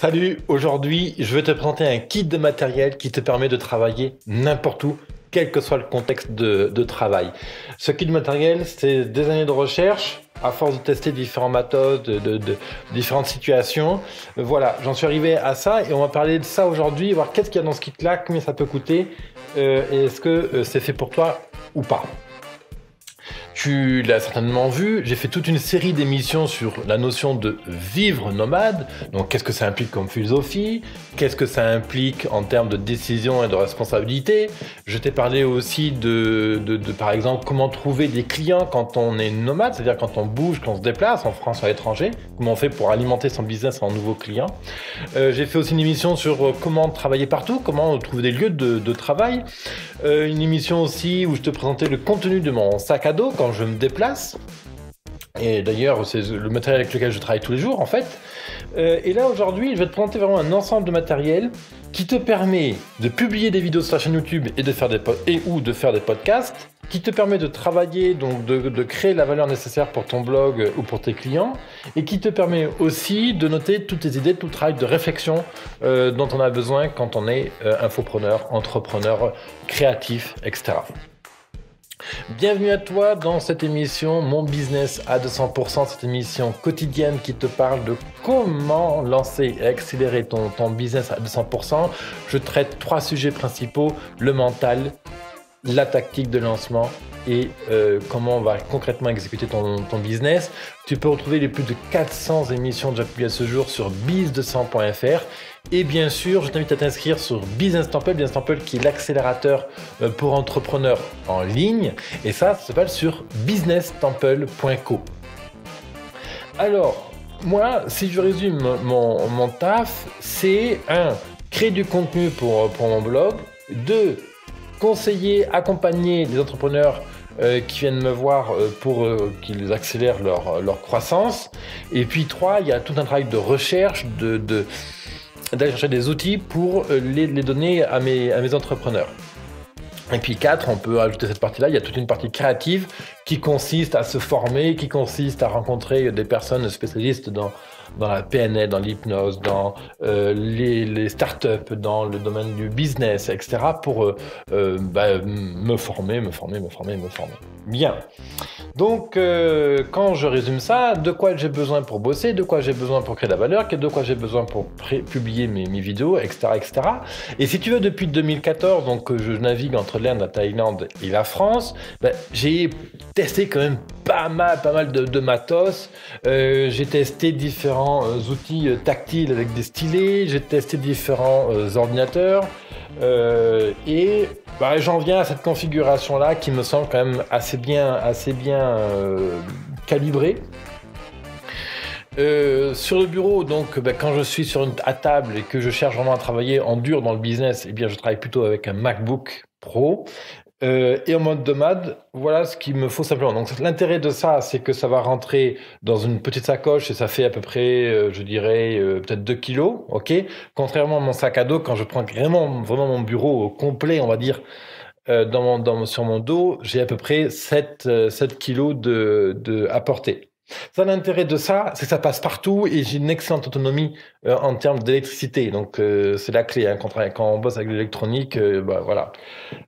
Salut, aujourd'hui je vais te présenter un kit de matériel qui te permet de travailler n'importe où, quel que soit le contexte de travail. Ce kit de matériel, c'est des années de recherche, à force de tester différents matos, de différentes situations. Voilà, j'en suis arrivé à ça et on va parler de ça aujourd'hui, voir qu'est-ce qu'il y a dans ce kit-là, combien ça peut coûter et est-ce que c'est fait pour toi ou pas. Tu l'as certainement vu, j'ai fait toute une série d'émissions sur la notion de vivre nomade. Donc, qu'est-ce que ça implique comme philosophie? Qu'est-ce que ça implique en termes de décision et de responsabilité? Je t'ai parlé aussi par exemple, comment trouver des clients quand on est nomade, c'est-à-dire quand on bouge, quand on se déplace en France ou à l'étranger. Comment on fait pour alimenter son business en nouveaux clients. J'ai fait aussi une émission sur comment travailler partout, comment trouver des lieux de travail. Une émission aussi où je te présentais le contenu de mon sac à dos quand je me déplace. Et d'ailleurs, c'est le matériel avec lequel je travaille tous les jours, en fait. Et là, aujourd'hui, je vais te présenter vraiment un ensemble de matériel qui te permet de publier des vidéos sur ta chaîne YouTube et de faire des podcasts, qui te permet de travailler, donc de créer la valeur nécessaire pour ton blog ou pour tes clients, et qui te permet aussi de noter toutes tes idées, tout le travail de réflexion dont on a besoin quand on est infopreneur, entrepreneur, créatif, etc. Bienvenue à toi dans cette émission Mon Business à 200%, cette émission quotidienne qui te parle de comment lancer et accélérer ton business à 200%. Je traite 3 sujets principaux, le mental, la tactique de lancement et comment on va concrètement exécuter ton business. Tu peux retrouver les plus de 400 émissions déjà publiées à ce jour sur biz200.fr. Et bien sûr, je t'invite à t'inscrire sur Business Temple qui est l'accélérateur pour entrepreneurs en ligne. Et ça se passe sur businesstemple.co. Alors, moi, si je résume mon taf, c'est 1. Créer du contenu pour mon blog. 2. Conseiller, accompagner les entrepreneurs qui viennent me voir pour qu'ils accélèrent leur croissance. Et puis 3, il y a tout un travail de recherche, d'aller chercher des outils pour les donner à mes entrepreneurs. Et puis 4, on peut ajouter cette partie-là, il y a toute une partie créative qui consiste à se former, qui consiste à rencontrer des personnes spécialistes dans la PNL, dans l'hypnose, dans les startups, dans le domaine du business, etc. pour me former. Bien. Donc, quand je résume ça, de quoi j'ai besoin pour bosser, de quoi j'ai besoin pour créer de la valeur, de quoi j'ai besoin pour publier mes vidéos, etc., etc. Et si tu veux, depuis 2014, donc je navigue entre l'Inde, la Thaïlande et la France, j'ai testé quand même pas mal de matos. J'ai testé différents outils tactiles avec des stylets, j'ai testé différents ordinateurs et j'en viens à cette configuration-là qui me semble quand même assez bien calibrée. Sur le bureau, donc, quand je suis à table et que je cherche vraiment à travailler en dur dans le business, eh bien, je travaille plutôt avec un MacBook Pro. Et en mode nomade, voilà ce qu'il me faut simplement. Donc l'intérêt de ça, c'est que ça va rentrer dans une petite sacoche et ça fait à peu près, je dirais, peut-être 2 kilos, ok. Contrairement à mon sac à dos, quand je prends vraiment mon bureau au complet, on va dire, sur mon dos, j'ai à peu près 7 kilos à porter. Ça, l'intérêt de ça, c'est que ça passe partout et j'ai une excellente autonomie en termes d'électricité. Donc c'est la clé, hein, quand on bosse avec l'électronique, voilà.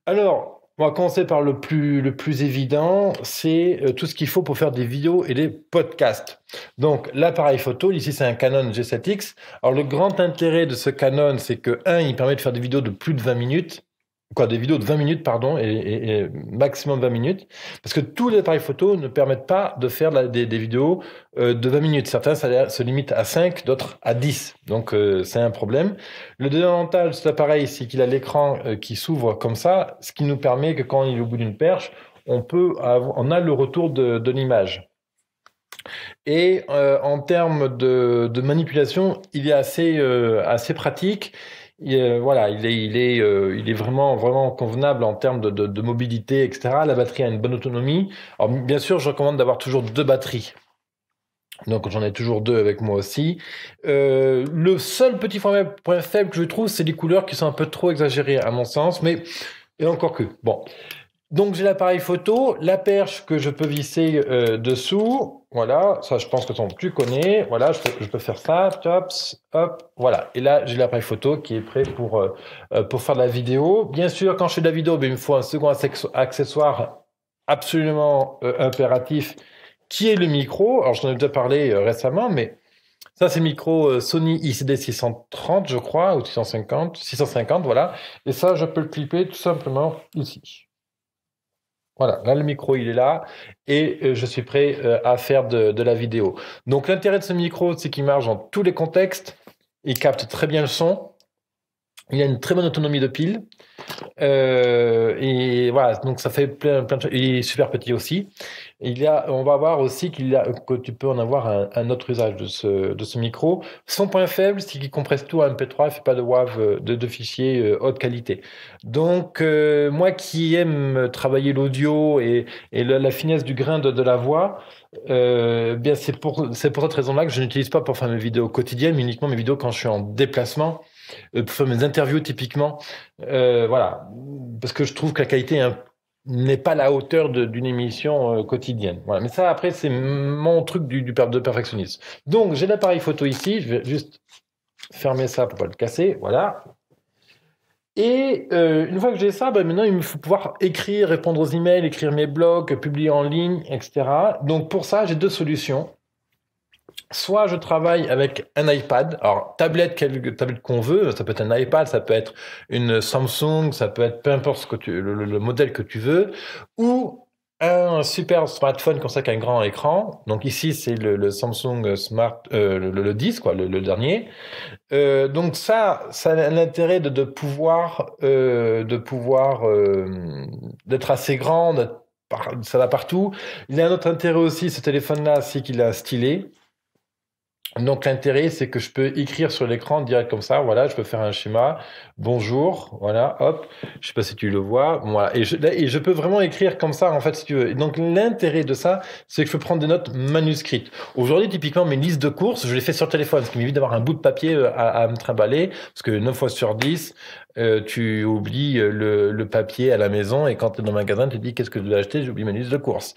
Alors, on va commencer par le plus évident, c'est tout ce qu'il faut pour faire des vidéos et des podcasts. Donc, l'appareil photo, ici c'est un Canon G7X. Alors, le grand intérêt de ce Canon, c'est que, il permet de faire des vidéos de plus de 20 minutes. Des vidéos de 20 minutes, pardon, et maximum 20 minutes. Parce que tous les appareils photo ne permettent pas de faire des vidéos de 20 minutes. Certains se limitent à 5, d'autres à 10. Donc, c'est un problème. Le deuxième avantage de cet appareil, c'est qu'il a l'écran qui s'ouvre comme ça, ce qui nous permet que quand il est au bout d'une perche, on a le retour de l'image. Et en termes de manipulation, il est assez pratique. Il est vraiment convenable en termes de mobilité, etc. La batterie a une bonne autonomie. Alors, bien sûr, je recommande d'avoir toujours 2 batteries. Donc, j'en ai toujours 2 avec moi aussi. Le seul petit point faible que je trouve, c'est les couleurs qui sont un peu trop exagérées, à mon sens. Mais, et encore que, bon. Donc j'ai l'appareil photo, la perche que je peux visser dessous, voilà, ça je pense que tu connais, voilà, je peux faire ça, tops, hop, voilà. Et là j'ai l'appareil photo qui est prêt pour faire de la vidéo. Bien sûr, quand je fais de la vidéo, ben, il me faut un second accessoire absolument impératif, qui est le micro. Alors j'en ai déjà parlé récemment, mais ça c'est le micro Sony ICD 630 je crois, ou 650, voilà. Et ça je peux le clipper tout simplement ici. Voilà, là le micro il est là et je suis prêt à faire de la vidéo. Donc l'intérêt de ce micro, c'est qu'il marche dans tous les contextes, il capte très bien le son, il a une très bonne autonomie de pile. Et voilà, donc ça fait plein de choses. Il est super petit aussi. On va voir aussi que tu peux en avoir un autre usage de ce micro. Son point faible, c'est qu'il compresse tout à MP3, il fait pas de WAV, de fichiers haute qualité. Donc, moi qui aime travailler l'audio et la finesse du grain de la voix, bien c'est pour cette raison-là que je n'utilise pas pour faire mes vidéos quotidiennes, mais uniquement mes vidéos quand je suis en déplacement, pour faire mes interviews typiquement. Voilà, parce que je trouve que la qualité n'est pas à la hauteur d'une émission quotidienne. Voilà. Mais ça, après, c'est mon truc de perfectionnisme. Donc, j'ai l'appareil photo ici. Je vais juste fermer ça pour pas le casser. Voilà. Et une fois que j'ai ça, ben maintenant, il me faut pouvoir écrire, répondre aux emails, écrire mes blogs, publier en ligne, etc. Donc, pour ça, j'ai deux solutions. Soit je travaille avec un iPad, alors tablette, quelle tablette qu'on veut, ça peut être un iPad, ça peut être une Samsung, ça peut être peu importe le modèle que tu veux, ou un super smartphone comme ça avec un grand écran. Donc ici c'est le Samsung Smart, le 10 quoi, le dernier. Donc ça a l'intérêt de pouvoir d'être assez grand, ça va partout. Il a un autre intérêt aussi, ce téléphone-là, c'est qu'il a un stylet. Donc l'intérêt, c'est que je peux écrire sur l'écran direct comme ça. Voilà, je peux faire un schéma. Bonjour, voilà, hop. Je sais pas si tu le vois. Voilà, et je peux vraiment écrire comme ça en fait, si tu veux. Et donc l'intérêt de ça, c'est que je peux prendre des notes manuscrites. Aujourd'hui, typiquement, mes listes de courses, je les fais sur téléphone, ce qui m'évite d'avoir un bout de papier à me trimballer, parce que 9 fois sur 10, tu oublies le papier à la maison et quand tu es dans le magasin, tu te dis qu'est-ce que je dois acheter, j'oublie ma liste de courses.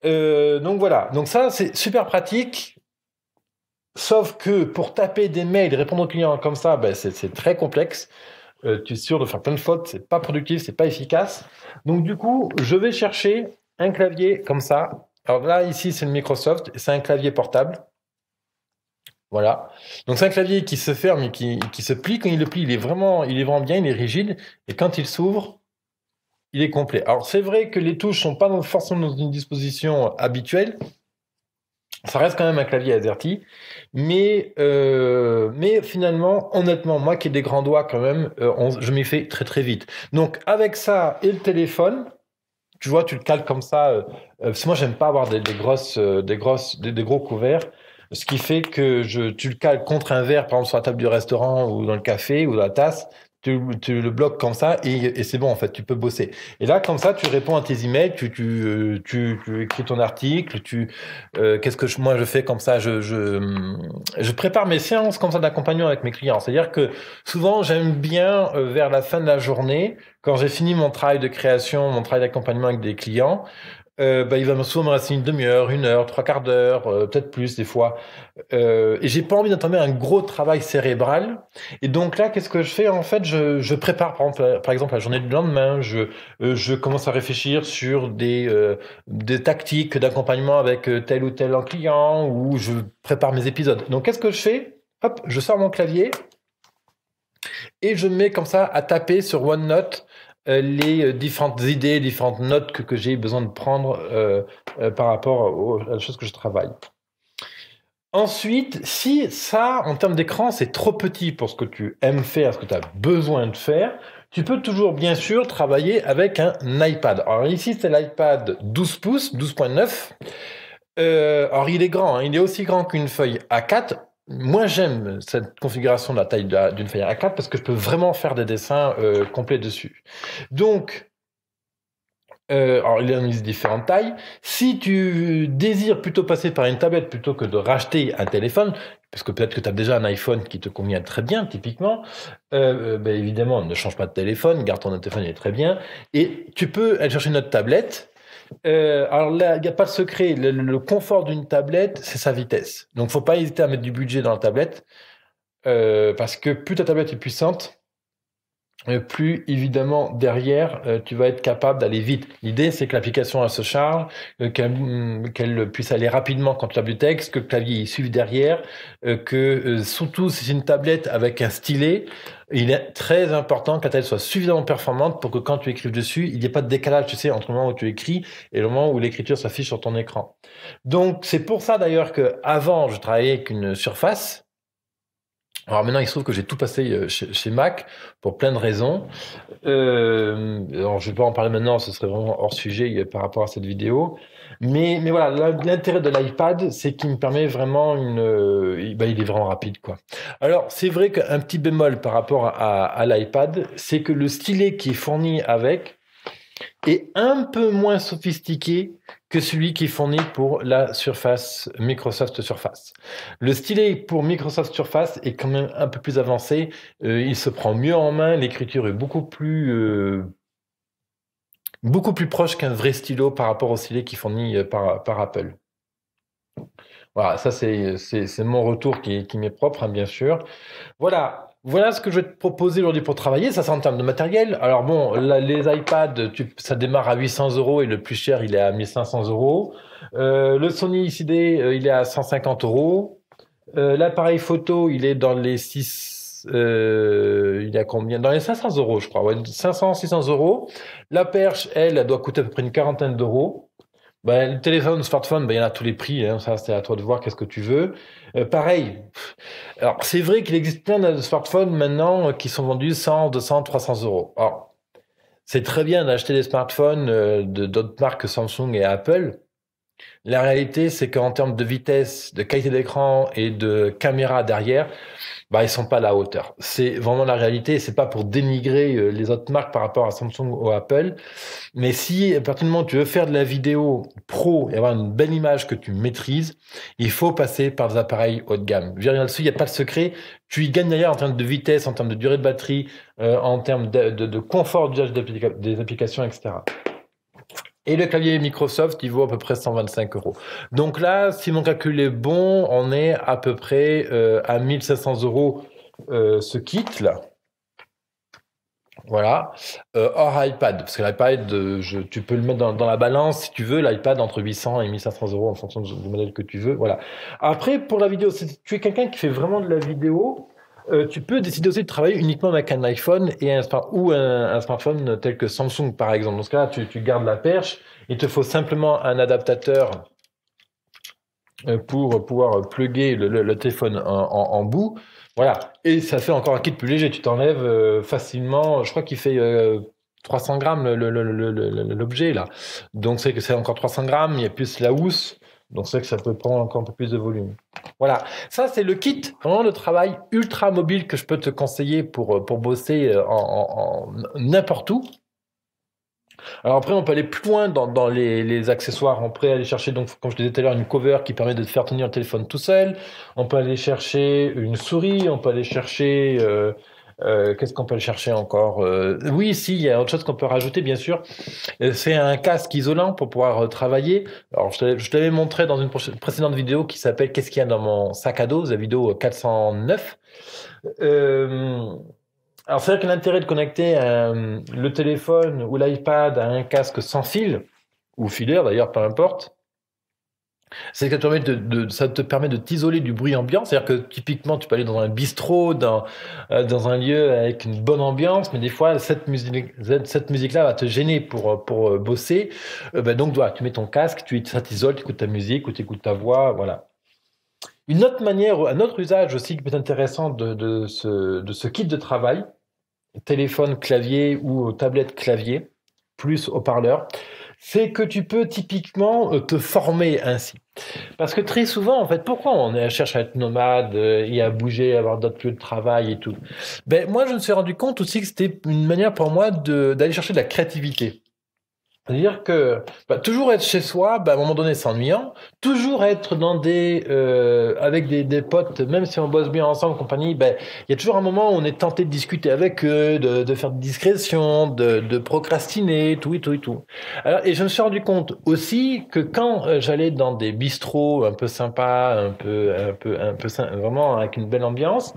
Donc voilà, donc ça c'est super pratique. Sauf que pour taper des mails, répondre aux clients comme ça, ben c'est très complexe. Tu es sûr de faire plein de fautes, c'est pas productif, c'est pas efficace. Donc du coup, je vais chercher un clavier comme ça. Alors là, ici, c'est le Microsoft, c'est un clavier portable. Voilà. Donc c'est un clavier qui se ferme et qui se plie. Quand il le plie, il est vraiment bien, il est rigide. Et quand il s'ouvre, il est complet. Alors c'est vrai que les touches sont pas forcément dans une disposition habituelle. Ça reste quand même un clavier AZERTY, mais finalement, honnêtement, moi qui ai des grands doigts quand même, je m'y fais très très vite. Donc avec ça et le téléphone, tu vois, tu le cales comme ça. Parce que moi, j'aime pas avoir des gros couverts. Ce qui fait que tu le cales contre un verre, par exemple sur la table du restaurant ou dans le café ou dans la tasse. Tu le bloques comme ça et c'est bon en fait, tu peux bosser. Et là, comme ça, tu réponds à tes emails, tu écris ton article, qu'est-ce que moi je fais comme ça, je prépare mes séances comme ça d'accompagnement avec mes clients. C'est-à-dire que souvent, j'aime bien vers la fin de la journée, quand j'ai fini mon travail de création, mon travail d'accompagnement avec des clients, il va souvent me rester une demi-heure, une heure, trois quarts d'heure, peut-être plus des fois. Et j'ai pas envie d'entamer un gros travail cérébral. Et donc là, qu'est-ce que je fais? En fait, je prépare par exemple la journée du lendemain. Je commence à réfléchir sur des tactiques d'accompagnement avec tel ou tel client, ou je prépare mes épisodes. Donc qu'est-ce que je fais? Hop, je sors mon clavier et je me mets comme ça à taper sur OneNote les différentes idées, différentes notes que j'ai besoin de prendre par rapport à la chose que je travaille. Ensuite, si ça, en termes d'écran, c'est trop petit pour ce que tu aimes faire, ce que tu as besoin de faire, tu peux toujours, bien sûr, travailler avec un iPad. Alors ici, c'est l'iPad 12 pouces, 12.9. Alors il est grand, hein, il est aussi grand qu'une feuille A4. Moi, j'aime cette configuration de la taille d'une feuille A4 parce que je peux vraiment faire des dessins complets dessus. Donc, alors il existe différentes tailles. Si tu désires plutôt passer par une tablette plutôt que de racheter un téléphone, tu puisque peut-être que tu as déjà un iPhone qui te convient très bien, typiquement, évidemment, ne change pas de téléphone, garde ton téléphone, il est très bien, et tu peux aller chercher une autre tablette. Alors là, il n'y a pas de secret, le confort d'une tablette, c'est sa vitesse. Donc, faut pas hésiter à mettre du budget dans la tablette, parce que plus ta tablette est puissante, plus évidemment derrière, tu vas être capable d'aller vite. L'idée, c'est que l'application elle se charge, qu'elle puisse aller rapidement quand tu as du texte, que le clavier il suive derrière, surtout si c'est une tablette avec un stylet, il est très important que la tablette soit suffisamment performante pour que quand tu écrives dessus, il n'y ait pas de décalage, tu sais, entre le moment où tu écris et le moment où l'écriture s'affiche sur ton écran. Donc c'est pour ça d'ailleurs que avant, je travaillais avec une Surface. Alors maintenant, il se trouve que j'ai tout passé chez Mac pour plein de raisons. Alors je vais pas en parler maintenant, ce serait vraiment hors sujet par rapport à cette vidéo. Mais voilà, l'intérêt de l'iPad, c'est qu'il me permet vraiment il est vraiment rapide, quoi. Alors c'est vrai qu'un petit bémol par rapport à l'iPad, c'est que le stylet qui est fourni avec est un peu moins sophistiqué que celui qui est fourni pour la Surface, Microsoft Surface. Le stylet pour Microsoft Surface est quand même un peu plus avancé, il se prend mieux en main, l'écriture est beaucoup plus proche qu'un vrai stylo par rapport au stylet qui est fourni par Apple. Voilà, ça c'est mon retour qui m'est propre, hein, bien sûr. Voilà ce que je vais te proposer aujourd'hui pour travailler. Ça, c'est en termes de matériel. Alors bon, là, les iPads, ça démarre à 800 € et le plus cher, il est à 1500 €. Le Sony XD, il est à 150 €. L'appareil photo, il est dans les 6... il est à combien? Dans les 500 €, je crois. Ouais, 500, 600 €. La perche, elle doit coûter à peu près une quarantaine d'euros. Ben, le téléphone, le smartphone, ben, il y en a à tous les prix, hein. Ça, c'est à toi de voir qu'est-ce que tu veux. Pareil. Alors, c'est vrai qu'il existe plein de smartphones maintenant qui sont vendus 100, 200, 300 €. Alors, c'est très bien d'acheter des smartphones d'autres marques que Samsung et Apple. La réalité, c'est qu'en termes de vitesse, de qualité d'écran et de caméra derrière, bah, ils sont pas à la hauteur. C'est vraiment la réalité. C'est pas pour dénigrer les autres marques par rapport à Samsung ou Apple. Mais si, à partir du moment où tu veux faire de la vidéo pro et avoir une belle image que tu maîtrises, il faut passer par des appareils haut de gamme. Je veux dire, là-dessus, il n'y a pas de secret. Tu y gagnes d'ailleurs en termes de vitesse, en termes de durée de batterie, en termes de confort d'usage des applications, etc. Et le clavier Microsoft, il vaut à peu près 125 €. Donc là, si mon calcul est bon, on est à peu près à 1500 € ce kit-là. Voilà. Hors iPad, parce que l'iPad, tu peux le mettre dans la balance si tu veux, l'iPad entre 800 et 1500 € en fonction du modèle que tu veux. Voilà. Après, pour la vidéo, si tu es quelqu'un qui fait vraiment de la vidéo, tu peux décider aussi de travailler uniquement avec un iPhone et un smartphone tel que Samsung, par exemple. Dans ce cas-là, tu gardes la perche. Il te faut simplement un adaptateur pour pouvoir plugger le téléphone en bout. Voilà. Et ça fait encore un kit plus léger. Tu t'enlèves facilement. Je crois qu'il fait 300 grammes l'objet là. Donc c'est que c'est encore 300 grammes. Il y a plus la housse. Donc c'est que ça peut prendre encore un peu plus de volume. Voilà. Ça c'est le kit vraiment de travail ultra mobile que je peux te conseiller pour bosser en n'importe où. Alors après, on peut aller plus loin dans les accessoires. On peut aller chercher, donc, comme je disais tout à l'heure, une cover qui permet de te faire tenir le téléphone tout seul. On peut aller chercher une souris. On peut aller chercher... qu'est-ce qu'on peut aller chercher encore? Oui, si, il y a autre chose qu'on peut rajouter, bien sûr. C'est un casque isolant pour pouvoir travailler. Alors, je t'avais montré dans une précédente vidéo qui s'appelle «Qu'est-ce qu'il y a dans mon sac à dos?» la vidéo 409. Alors, c'est vrai que l'intérêt de connecter le téléphone ou l'iPad à un casque sans fil, ou filaire d'ailleurs, peu importe, c'est que ça te permet de t'isoler du bruit ambiant. C'est-à-dire que typiquement, tu peux aller dans un bistrot, dans un lieu avec une bonne ambiance, mais des fois, cette musique-là va te gêner pour bosser. Donc, voilà, tu mets ton casque, ça t'isole, tu écoutes ta musique ou tu écoutes ta voix, voilà. Une autre manière, un autre usage aussi qui peut être intéressant de ce kit de travail, téléphone, clavier ou tablette, clavier, plus haut-parleur, c'est que tu peux typiquement te former ainsi. Parce que très souvent, en fait, pourquoi on cherche à être nomade et à bouger, à avoir d'autres lieux de travail et tout? Moi, je me suis rendu compte aussi que c'était une manière pour moi d'aller chercher de la créativité. C'est-à-dire que toujours être chez soi, à un moment donné, c'est ennuyant. Toujours être dans avec des potes, même si on bosse bien ensemble, compagnie, il y a toujours un moment où on est tenté de discuter avec eux, de faire des discrétions, de procrastiner, tout et tout et tout. Alors, et je me suis rendu compte aussi que quand j'allais dans des bistrots un peu sympas, vraiment avec une belle ambiance,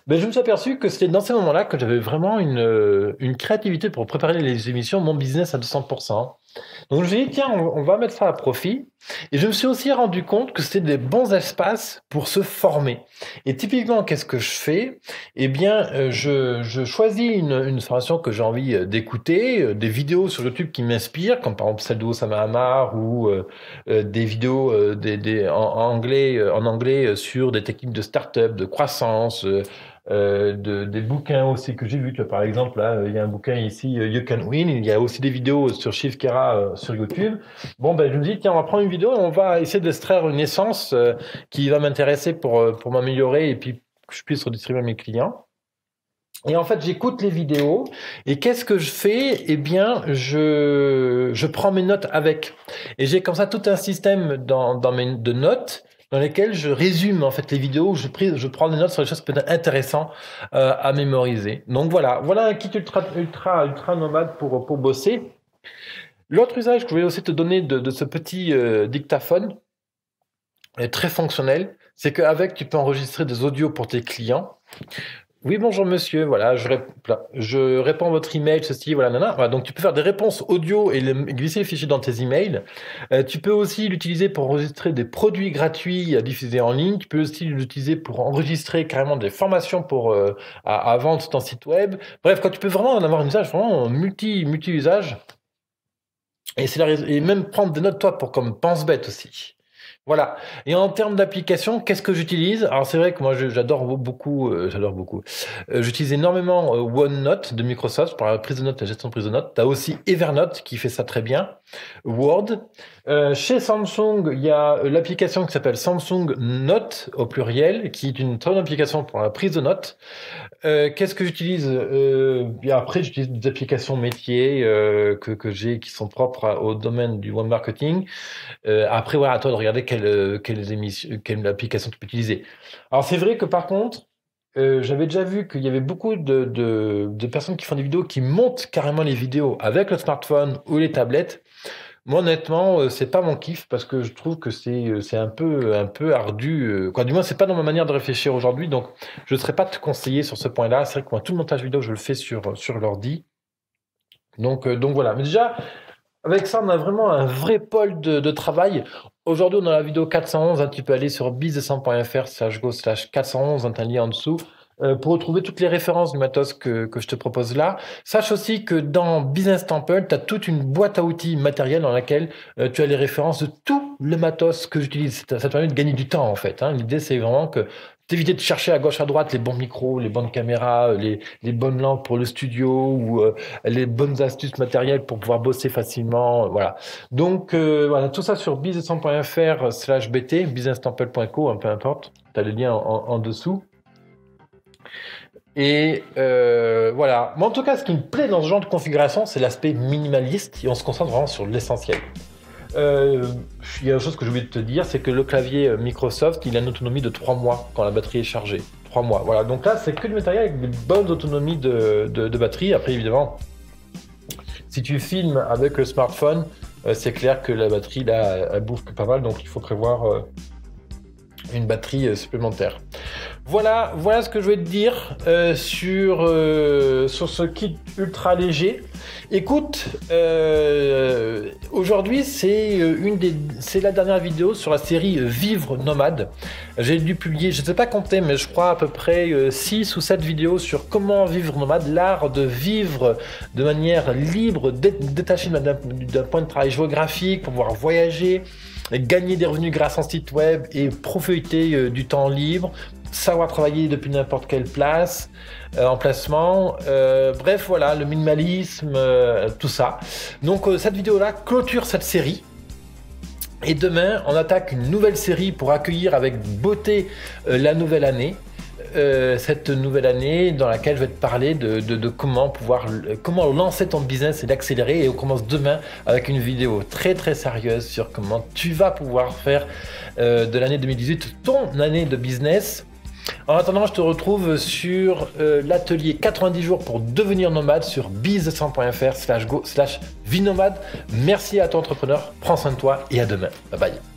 je me suis aperçu que c'était dans ces moments-là que j'avais vraiment une créativité pour préparer les émissions, mon business à 200%. Donc je me suis dit, tiens, on va mettre ça à profit. Et je me suis aussi rendu compte que c'était des bons espaces pour se former. Et typiquement, qu'est-ce que je fais? Eh bien, je choisis une formation que j'ai envie d'écouter, des vidéos sur YouTube qui m'inspirent, comme par exemple celle de Oussama Ammar ou des vidéos en anglais sur des techniques de start-up, de croissance, des bouquins aussi que j'ai vus. Par exemple, là, il y a un bouquin ici, You Can Win. Il y a aussi des vidéos sur Shiv Kera sur YouTube. Bon, je me dis, tiens, on va prendre une vidéo et on va essayer d'extraire une essence qui va m'intéresser pour m'améliorer et puis que je puisse redistribuer à mes clients. Et en fait, j'écoute les vidéos et qu'est-ce que je fais? Eh bien, je prends mes notes avec. Et j'ai comme ça tout un système de notes dans lesquelles je résume en fait les vidéos, je prends des notes sur les choses peut-être intéressantes à mémoriser. Donc voilà un kit ultra nomade pour bosser. L'autre usage que je voulais aussi te donner de ce petit dictaphone est très fonctionnel, c'est qu'avec tu peux enregistrer des audios pour tes clients. Oui, bonjour monsieur, voilà, je réponds à votre email, ceci, voilà, nana. Voilà, donc tu peux faire des réponses audio et glisser les fichiers dans tes emails. Tu peux aussi l'utiliser pour enregistrer des produits gratuits à diffuser en ligne. Tu peux aussi l'utiliser pour enregistrer carrément des formations à vendre sur ton site web. Bref, quand tu peux vraiment en avoir un usage vraiment multi-usage. Et même prendre des notes, toi, comme pense-bête aussi. Voilà. Et en termes d'application, qu'est-ce que j'utilise? Alors c'est vrai que moi j'adore beaucoup. J'utilise énormément OneNote de Microsoft pour la prise de notes, la gestion de prise de notes. Tu as aussi Evernote qui fait ça très bien. Word. Chez Samsung, il y a l'application qui s'appelle Samsung Note au pluriel, qui est une très bonne application pour la prise de notes. Qu'est-ce que j'utilise? Et après, j'utilise des applications métiers que j'ai qui sont propres au domaine du web marketing. Après, voilà, à toi de regarder quelle application tu peux utiliser. Alors, c'est vrai que par contre, j'avais déjà vu qu'il y avait beaucoup de personnes qui font des vidéos qui montent carrément les vidéos avec le smartphone ou les tablettes. Moi, honnêtement, c'est pas mon kiff parce que je trouve que c'est un peu ardu. Du moins, c'est pas dans ma manière de réfléchir aujourd'hui. Donc, je ne saurais pas te conseiller sur ce point-là. C'est vrai que moi, tout le montage vidéo, je le fais sur l'ordi. Donc voilà. Mais déjà, avec ça, on a vraiment un vrai pôle de travail. Aujourd'hui, on a la vidéo 411. Hein, tu peux aller sur business100.fr/go/411. Tu as un lien en dessous. Pour retrouver toutes les références du matos que je te propose là. Sache aussi que dans Business Temple, tu as toute une boîte à outils matérielle dans laquelle tu as les références de tout le matos que j'utilise. Ça te permet de gagner du temps en fait. Hein. L'idée, c'est vraiment que d'éviter de chercher à gauche à droite les bons micros, les bonnes caméras, les bonnes lampes pour le studio ou les bonnes astuces matérielles pour pouvoir bosser facilement. Voilà. Donc voilà, tout ça sur business100.fr/bt, businesstemple.co, peu importe. Tu as le lien en dessous. Et voilà. Mais en tout cas, ce qui me plaît dans ce genre de configuration, c'est l'aspect minimaliste et on se concentre vraiment sur l'essentiel. Il y a une chose que j'ai oublié de te dire, c'est que le clavier Microsoft, il a une autonomie de 3 mois quand la batterie est chargée. 3 mois. Voilà. Donc là, c'est que du matériel avec des bonnes autonomies de batterie. Après, évidemment, si tu filmes avec le smartphone, c'est clair que la batterie, là, elle bouffe pas mal. Donc, il faut prévoir une batterie supplémentaire. Voilà ce que je vais te dire sur ce kit ultra léger. Écoute, aujourd'hui c'est la dernière vidéo sur la série Vivre nomade. J'ai dû publier, je ne sais pas compter, mais je crois à peu près 6 ou 7 vidéos sur comment vivre nomade, l'art de vivre de manière libre, détachée d'un point de travail géographique, pour pouvoir voyager, gagner des revenus grâce à un site web et profiter du temps libre, savoir travailler depuis n'importe quelle place, emplacement, bref voilà, le minimalisme, tout ça. Donc cette vidéo-là clôture cette série. Et demain, on attaque une nouvelle série pour accueillir avec beauté la nouvelle année. cette nouvelle année dans laquelle je vais te parler de comment comment lancer ton business et l'accélérer. Et on commence demain avec une vidéo très très sérieuse sur comment tu vas pouvoir faire de l'année 2018 ton année de business. En attendant, je te retrouve sur l'atelier 90 jours pour devenir nomade sur business100.fr/go/vie nomade. Merci à toi entrepreneur, prends soin de toi et à demain. Bye bye.